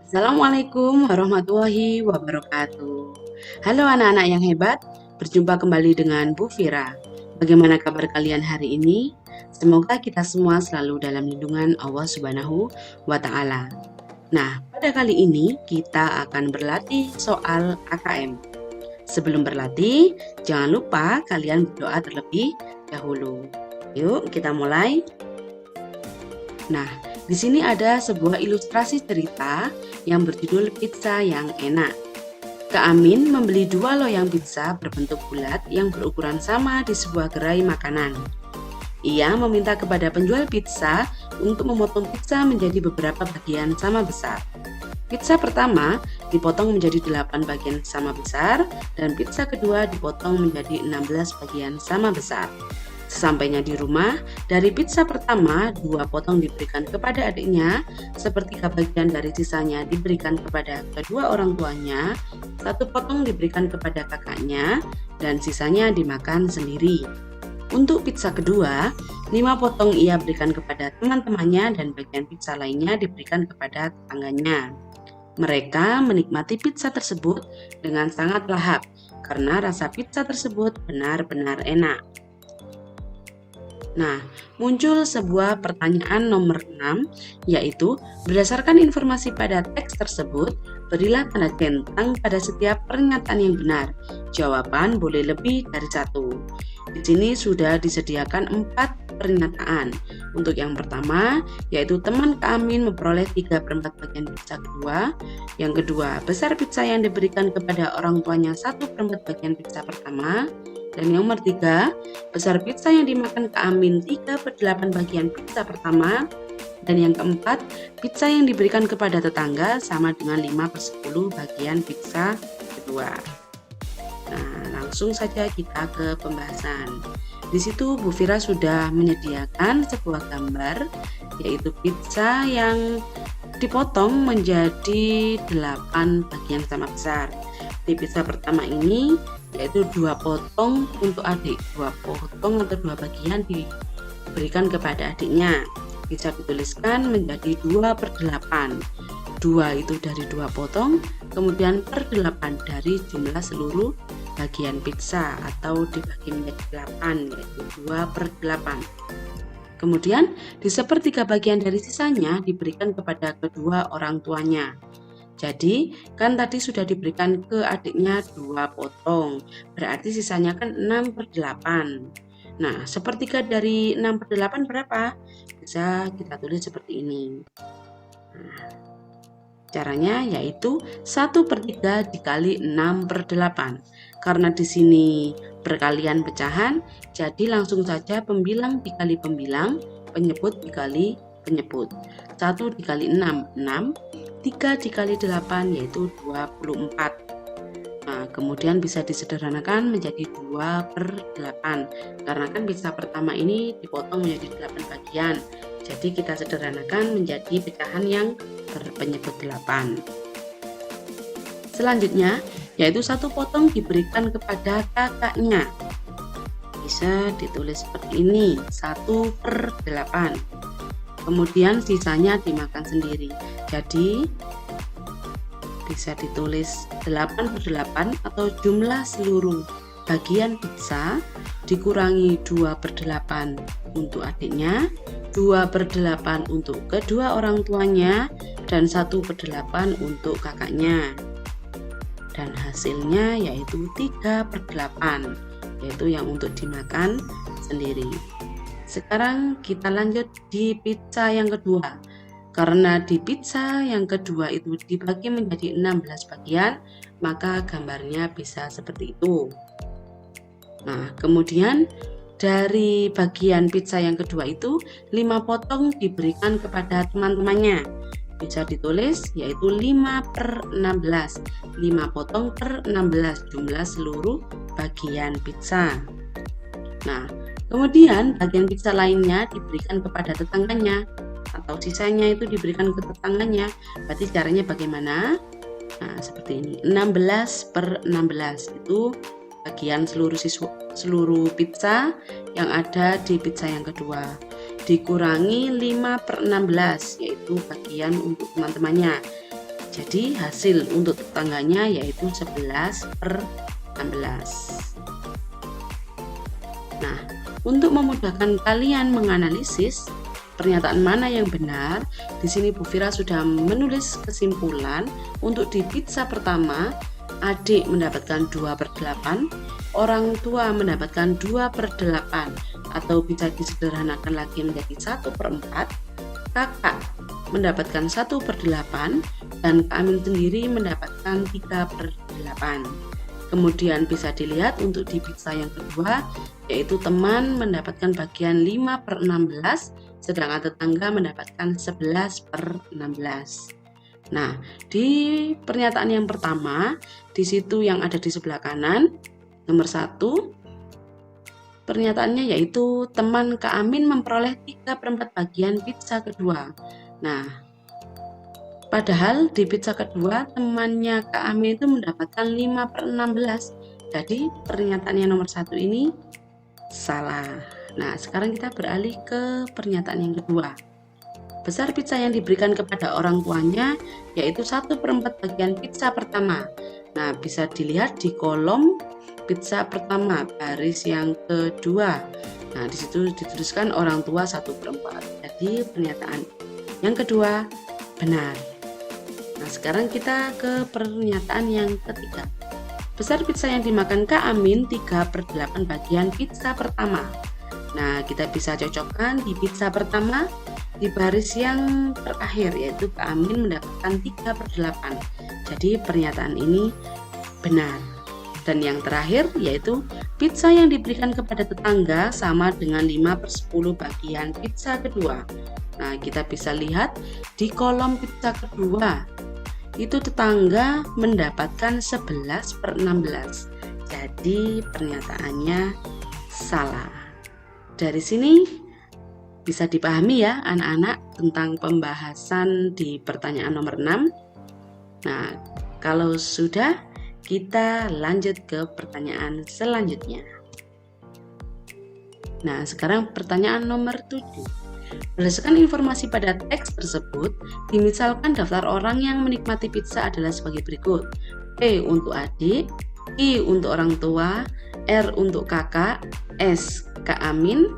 Assalamualaikum warahmatullahi wabarakatuh. Halo anak-anak yang hebat, berjumpa kembali dengan Bu Fira. Bagaimana kabar kalian hari ini? Semoga kita semua selalu dalam lindungan Allah Subhanahu wa Ta'ala. Nah, pada kali ini kita akan berlatih soal AKM. Sebelum berlatih, jangan lupa kalian berdoa terlebih dahulu. Yuk, kita mulai. Nah, di sini ada sebuah ilustrasi cerita yang berjudul Pizza yang Enak. Kak Amin membeli 2 loyang pizza berbentuk bulat yang berukuran sama di sebuah gerai makanan. Ia meminta kepada penjual pizza untuk memotong pizza menjadi beberapa bagian sama besar. Pizza pertama dipotong menjadi 8 bagian sama besar dan pizza kedua dipotong menjadi 16 bagian sama besar. Sesampainya di rumah, dari pizza pertama, 2 potong diberikan kepada adiknya, sepertiga bagian dari sisanya diberikan kepada kedua orang tuanya, 1 potong diberikan kepada kakaknya, dan sisanya dimakan sendiri. Untuk pizza kedua, 5 potong ia berikan kepada teman-temannya dan bagian pizza lainnya diberikan kepada tetangganya. Mereka menikmati pizza tersebut dengan sangat lahap, karena rasa pizza tersebut benar-benar enak. Nah, muncul sebuah pertanyaan nomor 6, yaitu berdasarkan informasi pada teks tersebut, berilah tanda centang pada setiap pernyataan yang benar. Jawaban boleh lebih dari 1. Di sini sudah disediakan 4 pernyataan. Untuk yang pertama, yaitu teman Kak Amin memperoleh 3/4 bagian pizza kedua. Yang kedua, besar pizza yang diberikan kepada orang tuanya 1/4 bagian pizza pertama. Dan yang nomor 3, besar pizza yang dimakan Kak Amin 3/8 bagian pizza pertama. Dan yang keempat, pizza yang diberikan kepada tetangga sama dengan 5/10 bagian pizza kedua. Nah, langsung saja kita ke pembahasan. Di situ Bu Fira sudah menyediakan sebuah gambar, yaitu pizza yang dipotong menjadi 8 bagian sama besar. Di pizza pertama ini yaitu 2 potong untuk adik, 2 potong atau 2 bagian diberikan kepada adiknya. Bisa dituliskan menjadi 2/8. 2 itu dari 2 potong, kemudian per 8 dari jumlah seluruh bagian pizza atau dibagi menjadi 8, yaitu 2/8. Kemudian di sepertiga bagian dari sisanya diberikan kepada kedua orang tuanya. Jadi kan tadi sudah diberikan ke adiknya 2 potong, berarti sisanya kan 6/8. Nah, sepertiga dari 6/8 berapa? Bisa kita tulis seperti ini. Nah, caranya yaitu 1/3 dikali 6/8. Karena di sini perkalian pecahan, jadi langsung saja pembilang dikali pembilang, penyebut dikali penyebut. 1 dikali 6, 6. 3 dikali 8 yaitu 24. Nah, kemudian bisa disederhanakan menjadi 2/8. Karena kan pizza pertama ini dipotong menjadi 8 bagian. Jadi kita sederhanakan menjadi pecahan yang berpenyebut 8. Selanjutnya, yaitu 1 potong diberikan kepada kakaknya. Bisa ditulis seperti ini, 1/8. Kemudian sisanya dimakan sendiri. Jadi bisa ditulis 8/8 atau jumlah seluruh bagian pizza dikurangi 2/8 untuk adiknya, 2/8 untuk kedua orang tuanya, dan 1/8 untuk kakaknya. Dan hasilnya yaitu 3/8, yaitu yang untuk dimakan sendiri. Sekarang kita lanjut di pizza yang kedua. Karena di pizza yang kedua itu dibagi menjadi 16 bagian, maka gambarnya bisa seperti itu. Nah, kemudian dari bagian pizza yang kedua itu 5 potong diberikan kepada teman-temannya. Bisa ditulis yaitu 5/16. 5 potong per 16 jumlah seluruh bagian pizza. Nah, kemudian bagian pizza lainnya diberikan kepada tetangganya atau sisanya itu diberikan ke tetangganya. Berarti caranya bagaimana? Nah, seperti ini. 16/16 itu bagian seluruh pizza yang ada di pizza yang kedua. Dikurangi 5/16 yaitu bagian untuk teman-temannya. Jadi hasil untuk tetangganya yaitu 11/16. Nah, untuk memudahkan kalian menganalisis pernyataan mana yang benar, di sini Bu Fira sudah menulis kesimpulan. Untuk di pizza pertama, adik mendapatkan 2/8, orang tua mendapatkan 2/8, atau bisa disederhanakan lagi menjadi 1/4, kakak mendapatkan 1/8, dan Kak Amin sendiri mendapatkan 3/8. Kemudian bisa dilihat untuk di pizza yang kedua, yaitu teman mendapatkan bagian 5/16, sedangkan tetangga mendapatkan 11/16. Nah, di pernyataan yang pertama, di situ yang ada di sebelah kanan, nomor 1, pernyataannya yaitu teman Kak Amin memperoleh 3/4 bagian pizza kedua. Nah, padahal di pizza kedua temannya Kak Amin itu mendapatkan 5/16. Jadi pernyataan yang nomor 1 ini salah. Nah, sekarang kita beralih ke pernyataan yang kedua. Besar pizza yang diberikan kepada orang tuanya yaitu 1/4 bagian pizza pertama. Nah, bisa dilihat di kolom pizza pertama baris yang kedua. Nah, di situ dituliskan orang tua 1/4. Jadi pernyataan yang kedua benar. Nah, sekarang kita ke pernyataan yang ketiga. Besar pizza yang dimakan Kak Amin 3/8 bagian pizza pertama. Nah, kita bisa cocokkan di pizza pertama di baris yang terakhir, yaitu Kak Amin mendapatkan 3/8. Jadi pernyataan ini benar. Dan yang terakhir yaitu pizza yang diberikan kepada tetangga sama dengan 5/10 bagian pizza kedua. Nah, kita bisa lihat di kolom pizza kedua itu tetangga mendapatkan 11/16. Jadi pernyataannya salah. Dari sini bisa dipahami ya anak-anak tentang pembahasan di pertanyaan nomor 6. Nah, kalau sudah, kita lanjut ke pertanyaan selanjutnya. Nah, sekarang pertanyaan nomor 7. Berdasarkan informasi pada teks tersebut, dimisalkan daftar orang yang menikmati pizza adalah sebagai berikut. P untuk adik, I untuk orang tua, R untuk kakak, S Kak Amin,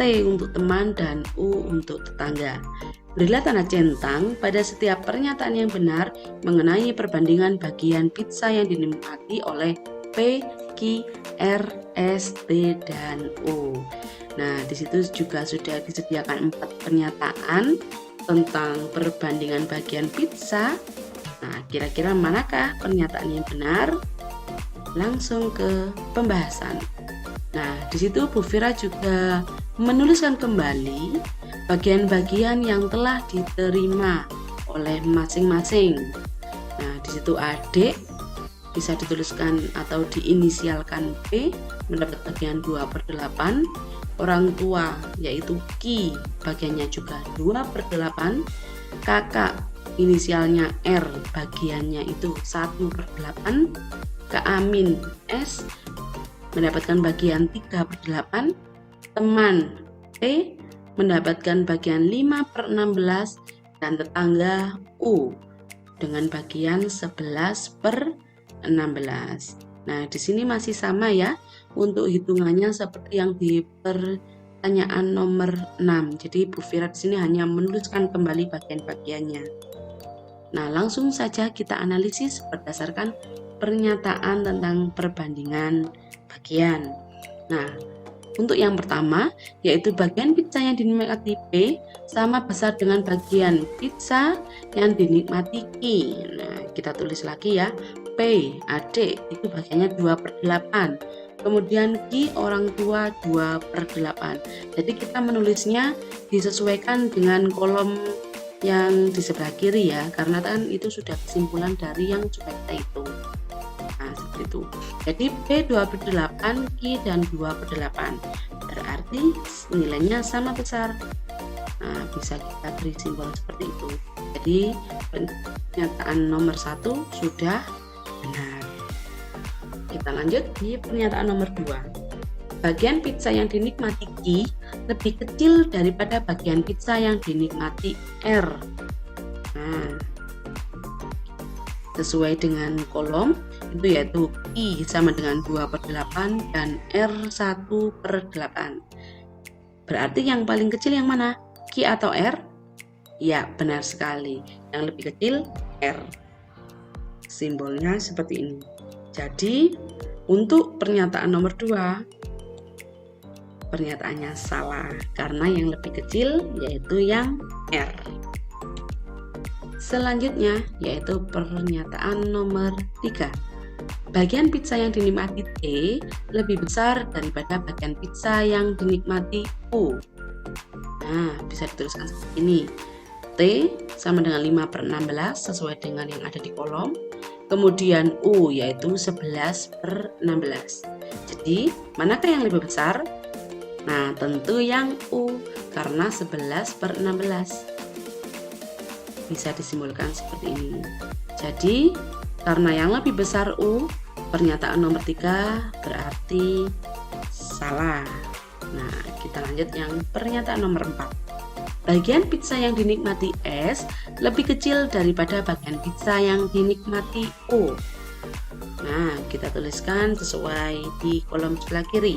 T untuk teman, dan U untuk tetangga. Berilah tanda centang pada setiap pernyataan yang benar mengenai perbandingan bagian pizza yang dinikmati oleh P, Q, R, S, T, dan U. Nah, di situ juga sudah disediakan 4 pernyataan tentang perbandingan bagian pizza. Nah, kira-kira manakah pernyataan yang benar? Langsung ke pembahasan. Nah, di situ Bu Fira juga menuliskan kembali bagian-bagian yang telah diterima oleh masing-masing. Nah, di situ adik bisa dituliskan atau diinisialkan P mendapat bagian 2/8. Orang tua yaitu Q bagiannya juga 2/8. Kakak inisialnya R bagiannya itu 1/8. Kak Amin S mendapatkan bagian 3/8. Teman T mendapatkan bagian 5/16, dan tetangga U dengan bagian 11/16. Nah, di sini masih sama ya untuk hitungannya seperti yang di pertanyaan nomor 6. Jadi Bu Fira di sini hanya menuliskan kembali bagian-bagiannya. Nah, langsung saja kita analisis berdasarkan pernyataan tentang perbandingan bagian. Nah, untuk yang pertama, yaitu bagian pizza yang dinikmati P sama besar dengan bagian pizza yang dinikmati Q. Nah, kita tulis lagi ya, P, adik, itu bagiannya 2/8. Kemudian Q, orang tua, 2/8. Jadi kita menulisnya disesuaikan dengan kolom yang di sebelah kiri ya, karena kan itu sudah kesimpulan dari yang sudah kita hitung. Nah, seperti itu. Jadi P 2/8, Q dan 2/8. Berarti nilainya sama besar. Nah, bisa kita beri simbol seperti itu. Jadi pernyataan nomor 1 sudah benar. Kita lanjut di pernyataan nomor 2. Bagian pizza yang dinikmati Q lebih kecil daripada bagian pizza yang dinikmati R. Nah, sesuai dengan kolom, itu yaitu I sama dengan 2/8 dan R 1/8. Berarti yang paling kecil yang mana? Q atau R? Ya, benar sekali. Yang lebih kecil R. Simbolnya seperti ini. Jadi, untuk pernyataan nomor 2, pernyataannya salah karena yang lebih kecil yaitu yang R. Selanjutnya yaitu pernyataan nomor 3. Bagian pizza yang dinikmati T lebih besar daripada bagian pizza yang dinikmati U. Nah, bisa dituliskan seperti ini. T sama dengan 5/16 sesuai dengan yang ada di kolom. Kemudian U yaitu 11/16. Jadi, manakah yang lebih besar? Nah, tentu yang U karena 11/16. Bisa disimbolkan seperti ini. Jadi, karena yang lebih besar U, pernyataan nomor 3 berarti salah. Nah, kita lanjut yang pernyataan nomor 4. Bagian pizza yang dinikmati S lebih kecil daripada bagian pizza yang dinikmati U. Nah, kita tuliskan sesuai di kolom sebelah kiri,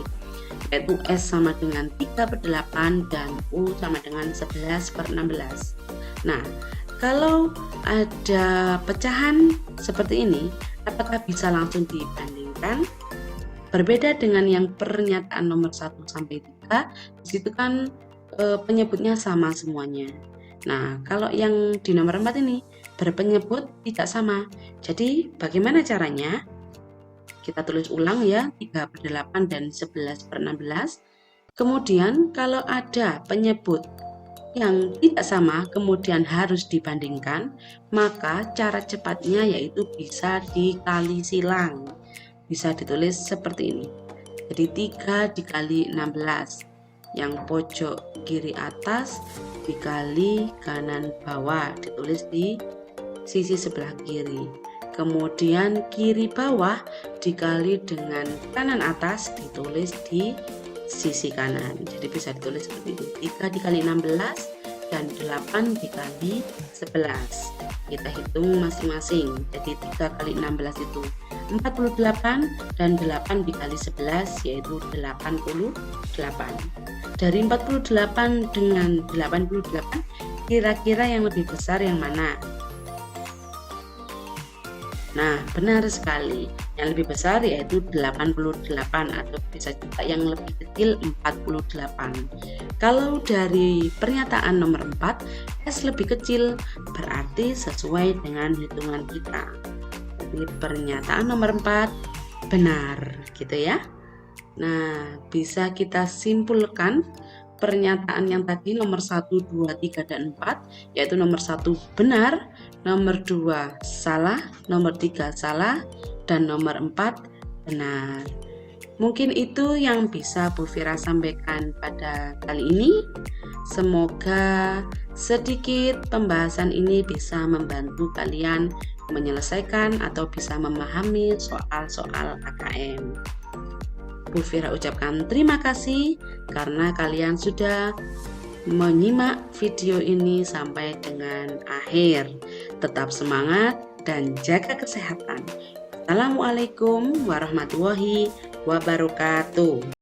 yaitu S sama dengan 3/8 dan U sama dengan 11/16. Nah, kalau ada pecahan seperti ini, apakah bisa langsung dibandingkan? Berbeda dengan yang pernyataan nomor 1 sampai 3, disitu kan penyebutnya sama semuanya. Nah, kalau yang di nomor 4 ini berpenyebut tidak sama. Jadi, bagaimana caranya? Kita tulis ulang ya, 3/8 dan 11/16. Kemudian, kalau ada penyebut yang tidak sama kemudian harus dibandingkan, maka cara cepatnya yaitu bisa dikali silang. Bisa ditulis seperti ini. Jadi 3 dikali 16, yang pojok kiri atas dikali kanan bawah, ditulis di sisi sebelah kiri. Kemudian kiri bawah dikali dengan kanan atas, ditulis di sisi kanan. Jadi bisa ditulis seperti ini, 3 dikali 16 dan 8 dikali 11. Kita hitung masing-masing. Jadi 3 kali 16 itu 48 dan 8 dikali 11 yaitu 88. Dari 48 dengan 88, kira-kira yang lebih besar yang mana? Nah, benar sekali. Yang lebih besar yaitu 88 atau bisa juga yang lebih kecil 48. Kalau dari pernyataan nomor 4, S lebih kecil berarti sesuai dengan hitungan kita. Jadi pernyataan nomor 4 benar, gitu ya. Nah, bisa kita simpulkan pernyataan yang tadi nomor 1, 2, 3, dan 4, yaitu nomor 1 benar, nomor 2 salah, nomor 3 salah, dan nomor 4 benar. Mungkin itu yang bisa Bu Fira sampaikan pada kali ini. Semoga sedikit pembahasan ini bisa membantu kalian menyelesaikan atau bisa memahami soal-soal KKM. Bu Fira ucapkan terima kasih karena kalian sudah menyimak video ini sampai dengan akhir. Tetap semangat dan jaga kesehatan. Assalamualaikum warahmatullahi wabarakatuh.